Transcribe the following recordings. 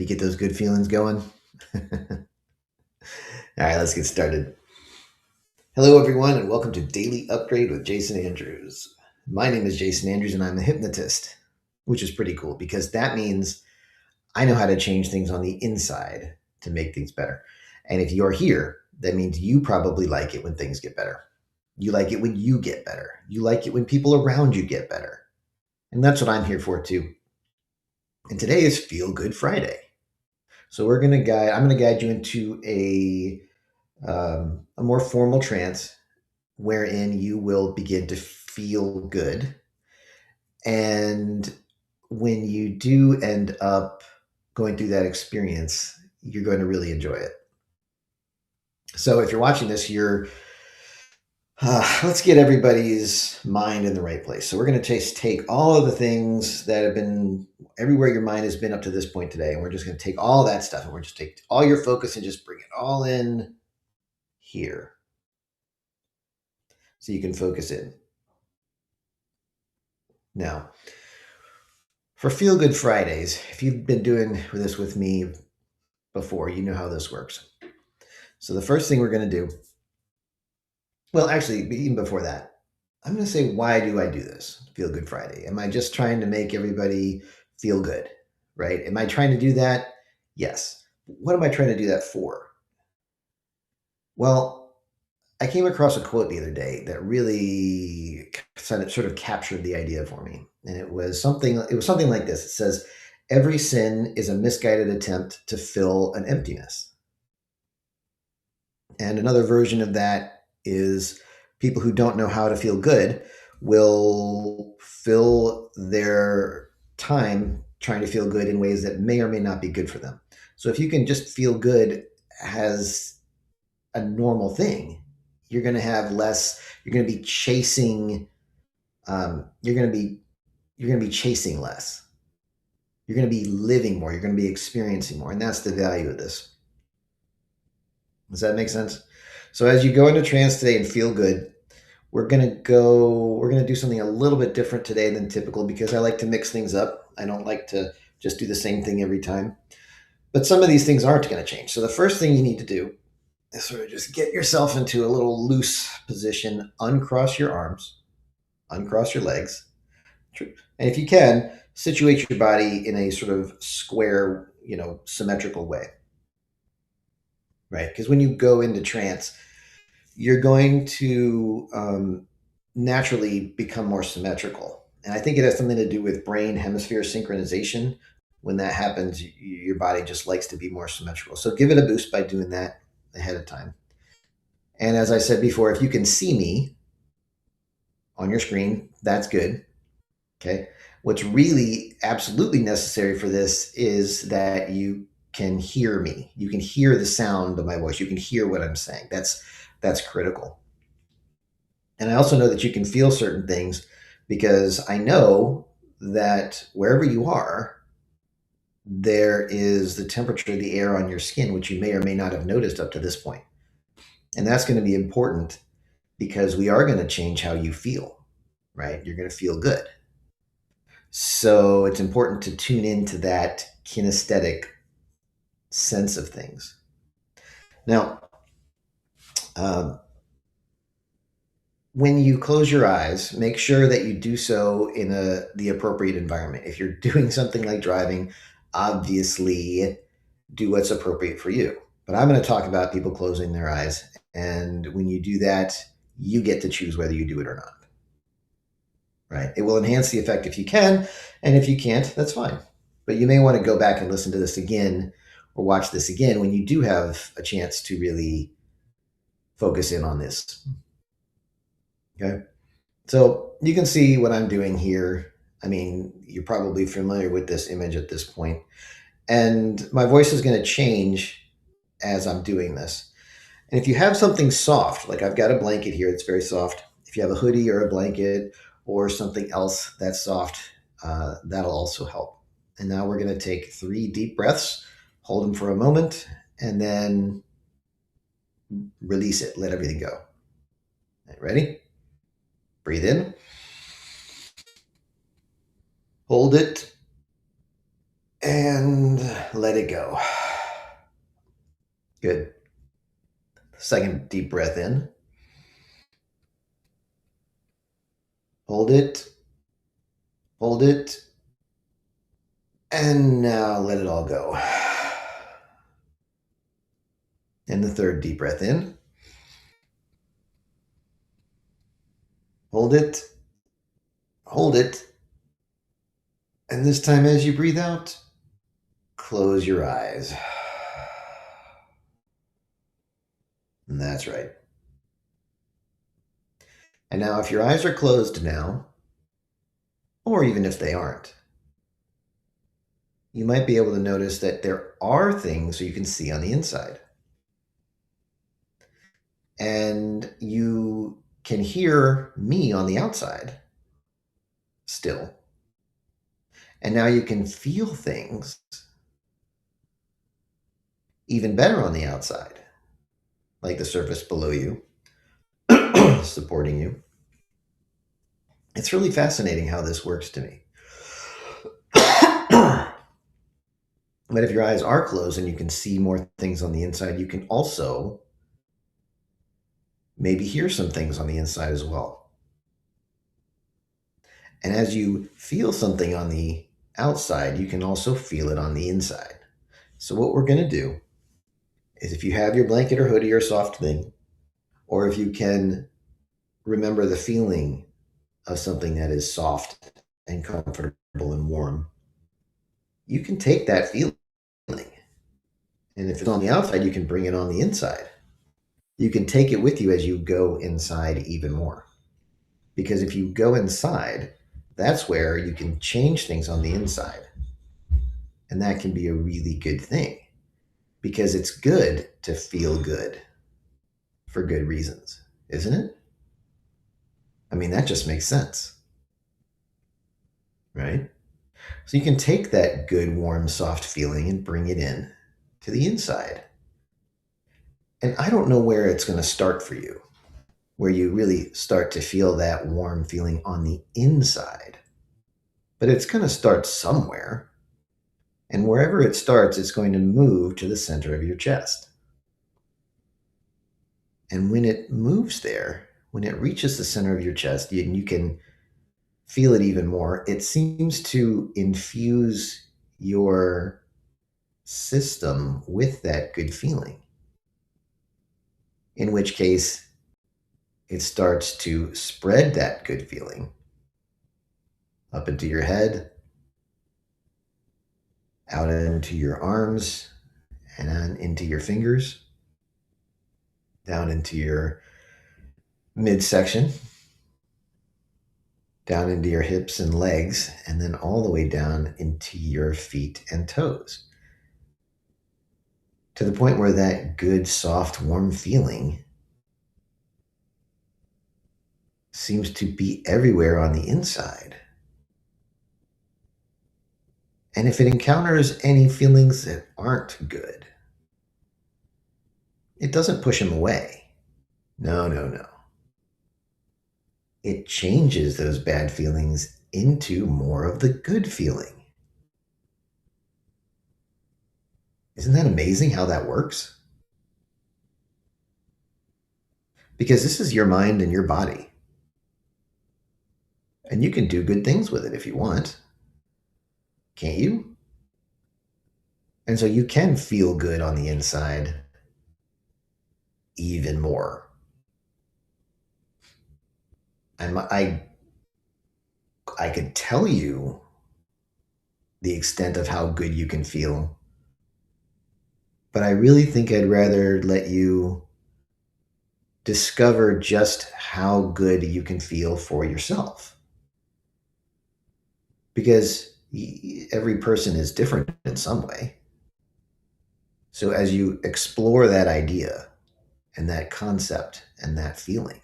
You get those good feelings going? All right, let's get started. Hello, everyone, and welcome to Daily Upgrade with Jason Andrews. My name is Jason Andrews, and I'm a hypnotist, which is pretty cool because that means I know how to change things on the inside to make things better. And if you're here, that means you probably like it when things get better. You like it when you get better. You like it when people around you get better. And that's what I'm here for, too. And today is Feel Good Friday. So I'm going to guide you into a more formal trance wherein you will begin to feel good. And when you do end up going through that experience, you're going to really enjoy it. So if you're watching this, let's get everybody's mind in the right place. So we're going to take all of the things that have been everywhere your mind has been up to this point today, and we're just going to take all that stuff and we're just take all your focus and just bring it all in here so you can focus in. Now, for Feel Good Fridays, if you've been doing this with me before, you know how this works. So the first thing we're going to do, well, actually, even before that, I'm going to say, why do I do this? Feel Good Friday. Am I just trying to make everybody feel good, right? Am I trying to do that? Yes. What am I trying to do that for? Well, I came across a quote the other day that really sort of captured the idea for me. And it was something like this. It says, every sin is a misguided attempt to fill an emptiness. And another version of that is people who don't know how to feel good will fill their time trying to feel good in ways that may or may not be good for them. So if you can just feel good as a normal thing, you're going to have less, you're going to be chasing, you're going to be chasing less. You're going to be living more. You're going to be experiencing more. And that's the value of this. Does that make sense? So as you go into trance today and feel good, we're going to do something a little bit different today than typical because I like to mix things up. I don't like to just do the same thing every time. But some of these things aren't going to change. So the first thing you need to do is sort of just get yourself into a little loose position, uncross your arms, uncross your legs. And if you can, situate your body in a sort of square, symmetrical way, right? Because when you go into trance, you're going to naturally become more symmetrical. And I think it has something to do with brain hemisphere synchronization. When that happens, your body just likes to be more symmetrical. So give it a boost by doing that ahead of time. And as I said before, if you can see me on your screen, that's good. Okay. What's really absolutely necessary for this is that you can hear me. You can hear the sound of my voice. You can hear what I'm saying. That's critical. And I also know that you can feel certain things because I know that wherever you are, there is the temperature of the air on your skin, which you may or may not have noticed up to this point. And that's going to be important because we are going to change how you feel, right? You're going to feel good. So it's important to tune into that kinesthetic sense of things. Now, um, when you close your eyes, make sure that you do so in the appropriate environment. If you're doing something like driving, obviously do what's appropriate for you. But I'm going to talk about people closing their eyes. And when you do that, you get to choose whether you do it or not. Right? It will enhance the effect if you can. And if you can't, that's fine. But you may want to go back and listen to this again or watch this again when you do have a chance to really focus in on this. Okay. So you can see what I'm doing here. I mean, you're probably familiar with this image at this point. And my voice is going to change as I'm doing this. And if you have something soft, like I've got a blanket here that's very soft, if you have a hoodie or a blanket or something else that's soft, that'll also help. And now we're going to take 3 deep breaths, hold them for a moment, and then release it. Let everything go. Right, ready? Breathe in. Hold it. And let it go. Good. Second deep breath in. Hold it. Hold it. And now let it all go. And the third deep breath in. Hold it. Hold it. And this time, as you breathe out, close your eyes. And that's right. And now, if your eyes are closed now, or even if they aren't, you might be able to notice that there are things you can see on the inside. And you can hear me on the outside still. And now you can feel things even better on the outside, like the surface below you, supporting you. It's really fascinating how this works to me. But if your eyes are closed and you can see more things on the inside, you can also maybe hear some things on the inside as well. And as you feel something on the outside, you can also feel it on the inside. So, what we're going to do is if you have your blanket or hoodie or soft thing, or if you can remember the feeling of something that is soft and comfortable and warm, you can take that feeling. And if it's on the outside, you can bring it on the inside. You can take it with you as you go inside even more. Because if you go inside, that's where you can change things on the inside. And that can be a really good thing because it's good to feel good for good reasons, isn't it? I mean, that just makes sense, right? So you can take that good, warm, soft feeling and bring it in to the inside. And I don't know where it's going to start for you, where you really start to feel that warm feeling on the inside. But it's going to start somewhere. And wherever it starts, it's going to move to the center of your chest. And when it moves there, when it reaches the center of your chest, you can feel it even more. It seems to infuse your system with that good feeling, in which case it starts to spread that good feeling up into your head, out into your arms, and on into your fingers, down into your midsection, down into your hips and legs, and then all the way down into your feet and toes. To the point where that good, soft, warm feeling seems to be everywhere on the inside. And if it encounters any feelings that aren't good, it doesn't push them away. No, no, no. It changes those bad feelings into more of the good feeling. Isn't that amazing how that works? Because this is your mind and your body. And you can do good things with it if you want. Can't you? And so you can feel good on the inside even more. I could tell you the extent of how good you can feel, but I really think I'd rather let you discover just how good you can feel for yourself. Because every person is different in some way. So as you explore that idea and that concept and that feeling,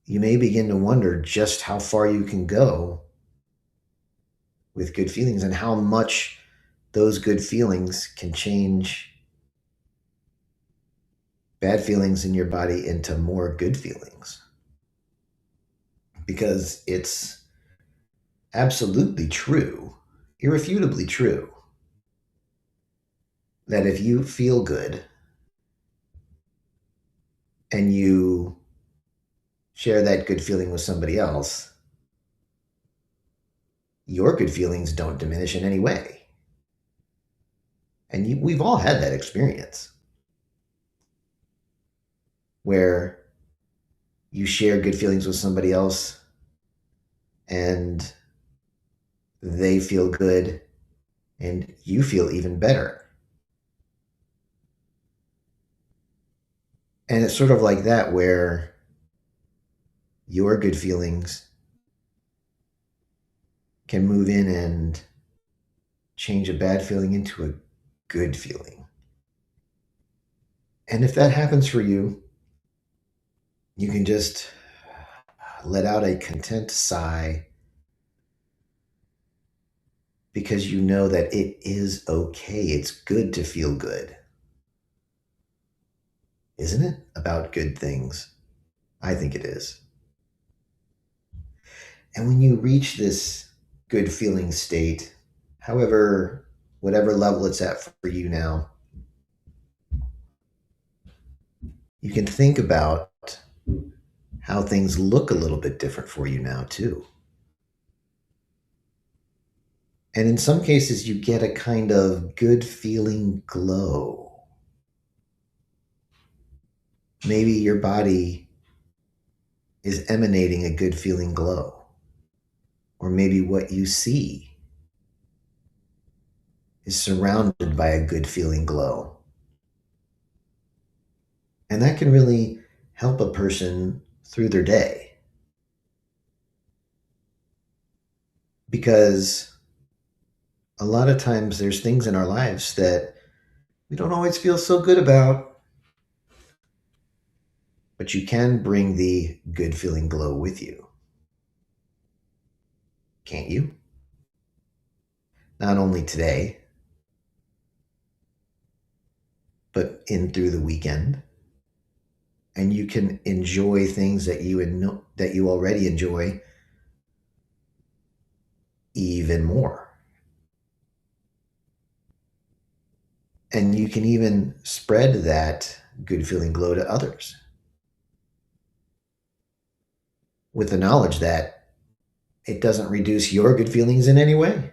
you may begin to wonder just how far you can go with good feelings and how much those good feelings can change bad feelings in your body into more good feelings. Because it's absolutely true, irrefutably true, that if you feel good and you share that good feeling with somebody else, your good feelings don't diminish in any way. And we've all had that experience where you share good feelings with somebody else and they feel good and you feel even better. And it's sort of like that where your good feelings can move in and change a bad feeling into a good feeling. And if that happens for you, you can just let out a content sigh because you know that it is okay. It's good to feel good. Isn't it? About good things. I think it is. And when you reach this good feeling state, however, whatever level it's at for you now, you can think about how things look a little bit different for you now, too. And in some cases, you get a kind of good feeling glow. Maybe your body is emanating a good feeling glow. Or maybe what you see is surrounded by a good feeling glow. And that can really help a person through their day. Because a lot of times there's things in our lives that we don't always feel so good about, but you can bring the good feeling glow with you, can't you? Not only today, but in through the weekend. And you can enjoy things that you already enjoy even more. And you can even spread that good feeling glow to others with the knowledge that it doesn't reduce your good feelings in any way.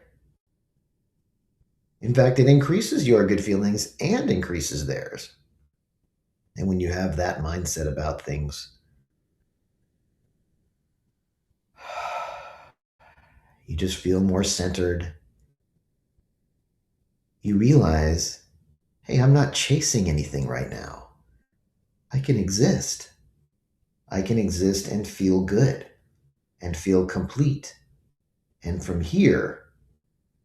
In fact, it increases your good feelings and increases theirs. And when you have that mindset about things, you just feel more centered. You realize, hey, I'm not chasing anything right now. I can exist. I can exist and feel good and feel complete. And from here,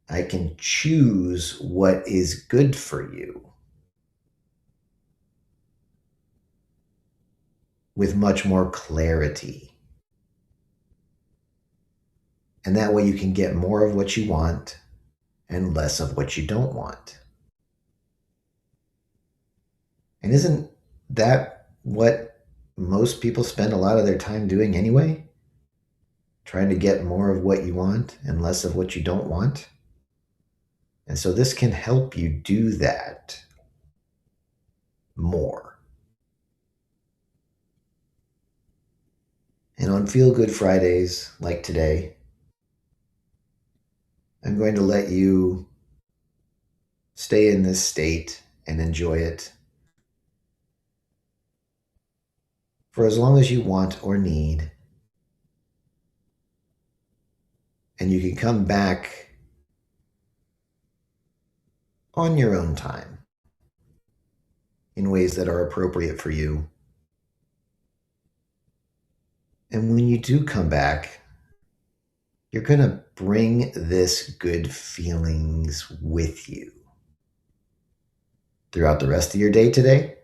I can choose what is good for you with much more clarity. And that way you can get more of what you want and less of what you don't want. And isn't that what most people spend a lot of their time doing anyway? Trying to get more of what you want and less of what you don't want? And so this can help you do that more. And on Feel Good Fridays, like today, I'm going to let you stay in this state and enjoy it for as long as you want or need. And you can come back on your own time in ways that are appropriate for you. And when you do come back, you're going to bring this good feelings with you throughout the rest of your day today,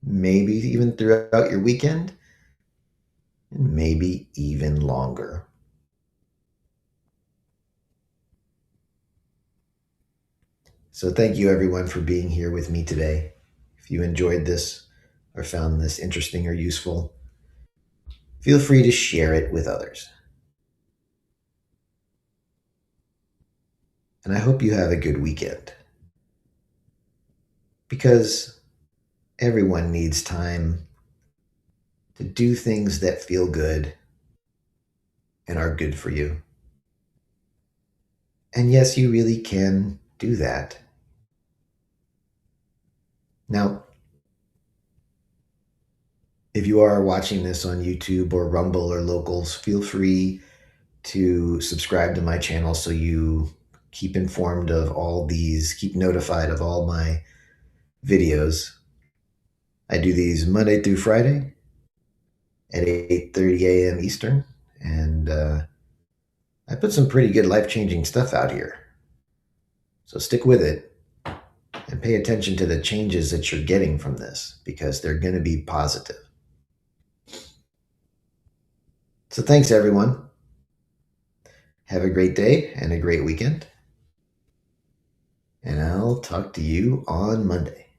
maybe even throughout your weekend, and maybe even longer. So thank you everyone for being here with me today. If you enjoyed this or found this interesting or useful, feel free to share it with others. And I hope you have a good weekend because everyone needs time to do things that feel good and are good for you. And yes, you really can do that. Now, if you are watching this on YouTube or Rumble or Locals, feel free to subscribe to my channel so you keep informed of all these, keep notified of all my videos. I do these Monday through Friday at 8:30 a.m. Eastern, and I put some pretty good life-changing stuff out here. So stick with it and pay attention to the changes that you're getting from this because they're going to be positive. So thanks, everyone. Have a great day and a great weekend. And I'll talk to you on Monday.